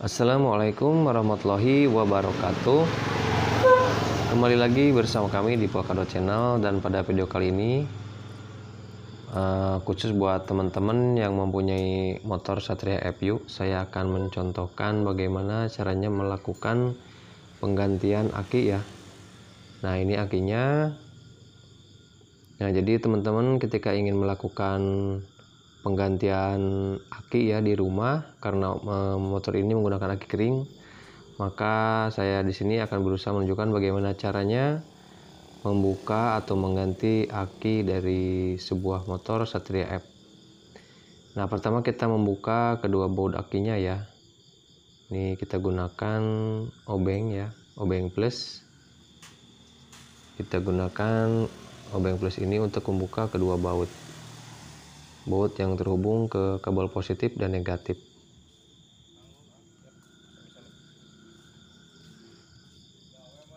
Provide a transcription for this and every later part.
Assalamualaikum warahmatullahi wabarakatuh. Kembali lagi bersama kami di Polkadot Channel, dan pada video kali ini khusus buat teman-teman yang mempunyai motor Satria FU, saya akan mencontohkan bagaimana caranya melakukan penggantian aki ya. Nah, ini akinya. Nah, jadi teman-teman ketika ingin melakukan penggantian aki ya di rumah, karena motor ini menggunakan aki kering, maka saya di sini akan berusaha menunjukkan bagaimana caranya membuka atau mengganti aki dari sebuah motor Satria F. Nah, pertama kita membuka kedua baut akinya ya. Ini kita gunakan obeng ya, obeng plus. Kita gunakan obeng plus ini untuk membuka kedua baut yang terhubung ke kabel positif dan negatif.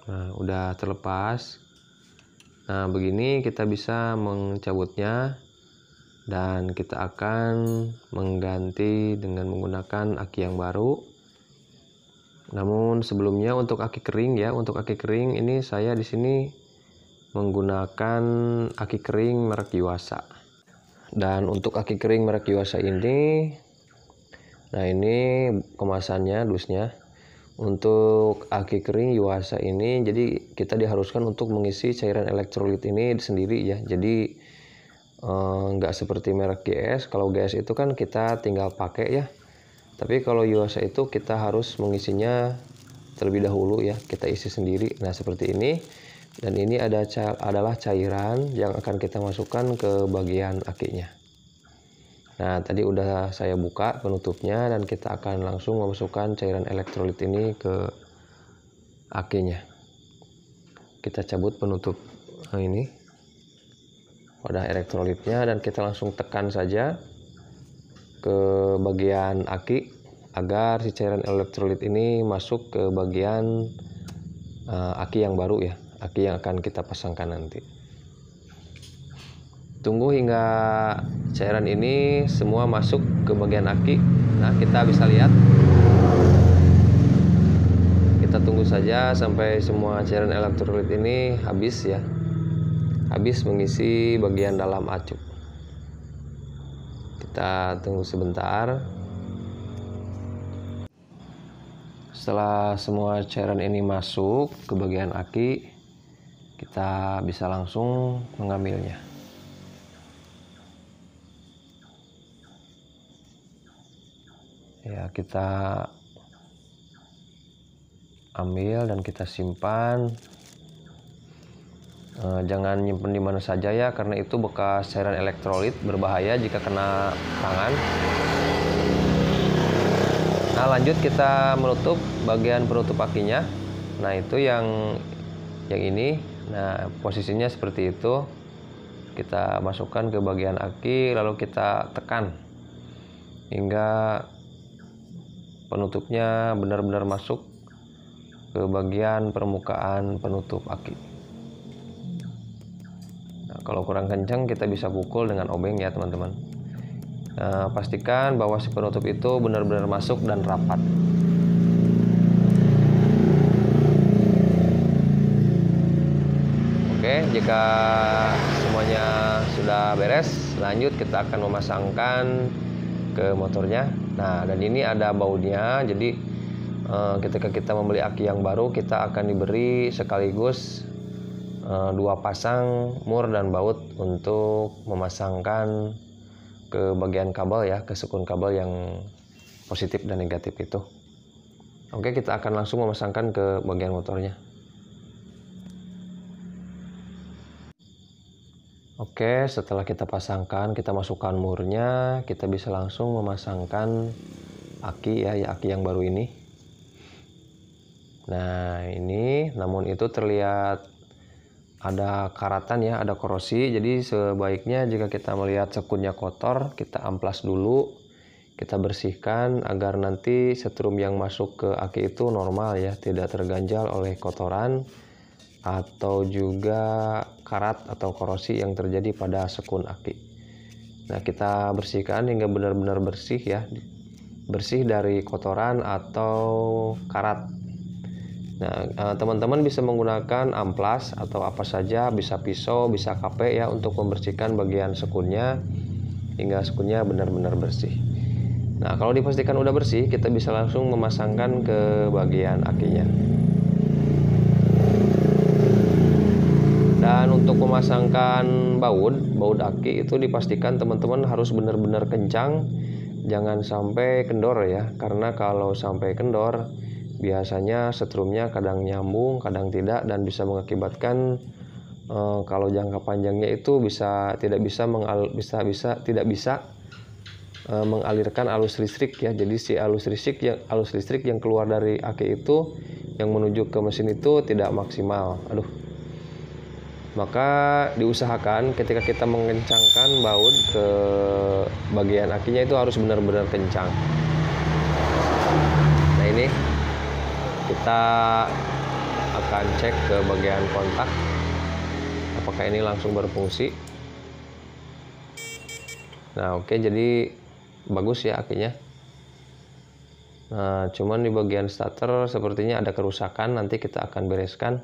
Nah, udah terlepas. Nah, begini kita bisa mencabutnya, dan kita akan mengganti dengan menggunakan aki yang baru. Namun sebelumnya untuk aki kering ya, untuk aki kering ini saya di sini menggunakan aki kering merek Yuasa. Dan untuk aki kering merek Yuasa ini, nah ini kemasannya, dusnya. Untuk aki kering Yuasa ini, jadi kita diharuskan untuk mengisi cairan elektrolit ini sendiri ya. Jadi nggak seperti merek GS. Kalau GS itu kan kita tinggal pakai ya. Tapi kalau Yuasa itu kita harus mengisinya terlebih dahulu ya. Kita isi sendiri. Nah, seperti ini. Dan ini adalah cairan yang akan kita masukkan ke bagian akinya. Nah, tadi udah saya buka penutupnya, dan kita akan langsung memasukkan cairan elektrolit ini ke akinya. Kita cabut penutup ini, wadah elektrolitnya, dan kita langsung tekan saja ke bagian aki agar si cairan elektrolit ini masuk ke bagian aki yang baru ya, aki yang akan kita pasangkan nanti. Tunggu hingga cairan ini semua masuk ke bagian aki. Nah, kita bisa lihat. Kita tunggu saja sampai semua cairan elektrolit ini habis ya. Habis mengisi bagian dalam acuk. Kita tunggu sebentar. Setelah semua cairan ini masuk ke bagian aki, kita bisa langsung mengambilnya. Ya, kita ambil dan kita simpan. Jangan nyimpen di mana saja ya, karena itu bekas cairan elektrolit, berbahaya jika kena tangan. Nah, lanjut kita menutup bagian penutup akinya. Nah, itu yang ini. Nah, posisinya seperti itu. Kita masukkan ke bagian aki, lalu kita tekan hingga penutupnya benar-benar masuk ke bagian permukaan penutup aki. Nah, kalau kurang kencang kita bisa pukul dengan obeng ya teman-teman. Nah, pastikan bahwa si penutup itu benar-benar masuk dan rapat. Oke, jika semuanya sudah beres, lanjut kita akan memasangkan ke motornya. Nah, dan ini ada bautnya. Jadi ketika kita membeli aki yang baru, kita akan diberi sekaligus 2 pasang mur dan baut untuk memasangkan ke bagian kabel ya, ke sekun kabel yang positif dan negatif itu. Oke, kita akan langsung memasangkan ke bagian motornya. Oke, setelah kita pasangkan, kita masukkan murnya, kita bisa langsung memasangkan aki ya, aki yang baru ini. Nah, ini namun itu terlihat ada karatan ya, ada korosi. Jadi sebaiknya jika kita melihat sekunnya kotor, kita amplas dulu, kita bersihkan agar nanti setrum yang masuk ke aki itu normal ya, tidak terganjal oleh kotoran atau juga karat atau korosi yang terjadi pada sekun aki. Nah, kita bersihkan hingga benar-benar bersih ya. bersih dari kotoran atau karat. Nah, teman-teman bisa menggunakan amplas atau apa saja, bisa pisau, bisa kape ya, untuk membersihkan bagian sekunnya hingga sekunnya benar-benar bersih. Nah, kalau dipastikan udah bersih, kita bisa langsung memasangkan ke bagian akinya. Dan untuk memasangkan baut aki itu dipastikan teman-teman harus benar-benar kencang, jangan sampai kendor ya, karena kalau sampai kendor biasanya setrumnya kadang nyambung, kadang tidak, dan bisa mengakibatkan kalau jangka panjangnya itu tidak bisa mengalirkan arus listrik ya. Jadi si arus listrik yang keluar dari aki itu yang menuju ke mesin itu tidak maksimal. Maka diusahakan ketika kita mengencangkan baut ke bagian akinya itu harus benar-benar kencang. Nah, ini kita akan cek ke bagian kontak apakah ini langsung berfungsi. Nah, oke, jadi bagus ya akinya. Nah, cuman di bagian starter sepertinya ada kerusakan, nanti kita akan bereskan.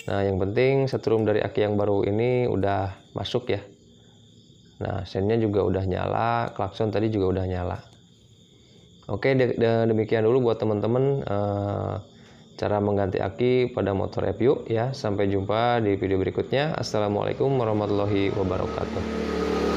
Nah, yang penting setrum dari aki yang baru ini udah masuk ya. Nah, sennya juga udah nyala, klakson tadi juga udah nyala. Oke, demikian dulu buat teman-teman cara mengganti aki pada motor FU ya. Sampai jumpa di video berikutnya. Assalamualaikum warahmatullahi wabarakatuh.